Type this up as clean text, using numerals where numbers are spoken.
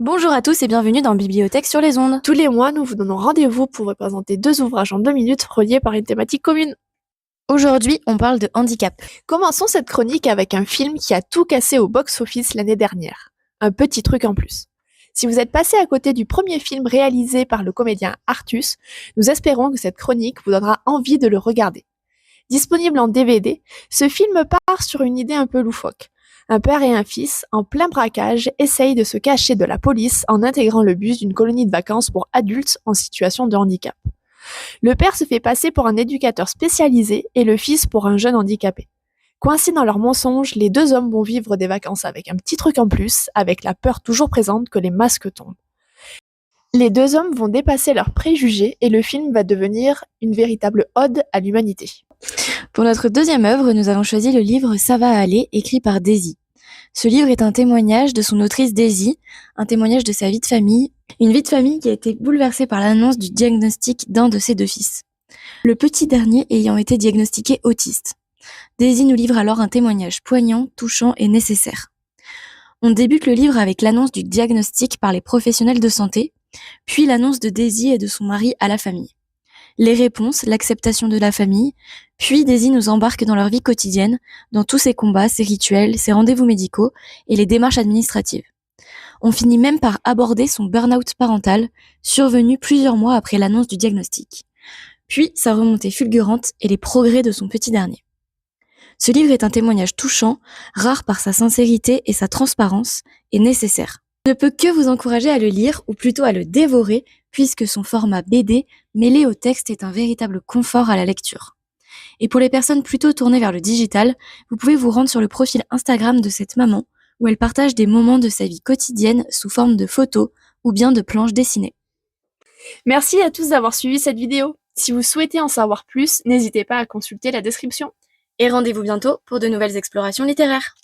Bonjour à tous et bienvenue dans Bibliothèque sur les ondes. Tous les mois, nous vous donnons rendez-vous pour vous présenter 2 ouvrages en 2 minutes reliés par une thématique commune. Aujourd'hui, on parle de handicap. Commençons cette chronique avec un film qui a tout cassé au box-office l'année dernière. Un petit truc en plus. Si vous êtes passé à côté du premier film réalisé par le comédien Artus, nous espérons que cette chronique vous donnera envie de le regarder. Disponible en DVD, ce film part sur une idée un peu loufoque. Un père et un fils, en plein braquage, essayent de se cacher de la police en intégrant le bus d'une colonie de vacances pour adultes en situation de handicap. Le père se fait passer pour un éducateur spécialisé et le fils pour un jeune handicapé. Coincés dans leurs mensonges, les deux hommes vont vivre des vacances avec un petit truc en plus, avec la peur toujours présente que les masques tombent. Les deux hommes vont dépasser leurs préjugés et le film va devenir une véritable ode à l'humanité. Pour notre deuxième œuvre, nous avons choisi le livre Ça va aller, écrit par Daisy. Ce livre est un témoignage de son autrice Daisy, un témoignage de sa vie de famille, une vie de famille qui a été bouleversée par l'annonce du diagnostic d'un de ses deux fils. Le petit dernier ayant été diagnostiqué autiste. Daisy nous livre alors un témoignage poignant, touchant et nécessaire. On débute le livre avec l'annonce du diagnostic par les professionnels de santé, puis l'annonce de Daisy et de son mari à la famille. Les réponses, l'acceptation de la famille, puis Daisy nous embarque dans leur vie quotidienne, dans tous ses combats, ses rituels, ses rendez-vous médicaux et les démarches administratives. On finit même par aborder son burn-out parental, survenu plusieurs mois après l'annonce du diagnostic. Puis sa remontée fulgurante et les progrès de son petit dernier. Ce livre est un témoignage touchant, rare par sa sincérité et sa transparence, et nécessaire. Je ne peux que vous encourager à le lire, ou plutôt à le dévorer, puisque son format BD, mêlé au texte, est un véritable confort à la lecture. Et pour les personnes plutôt tournées vers le digital, vous pouvez vous rendre sur le profil Instagram de cette maman, où elle partage des moments de sa vie quotidienne sous forme de photos ou bien de planches dessinées. Merci à tous d'avoir suivi cette vidéo. Si vous souhaitez en savoir plus, n'hésitez pas à consulter la description. Et rendez-vous bientôt pour de nouvelles explorations littéraires.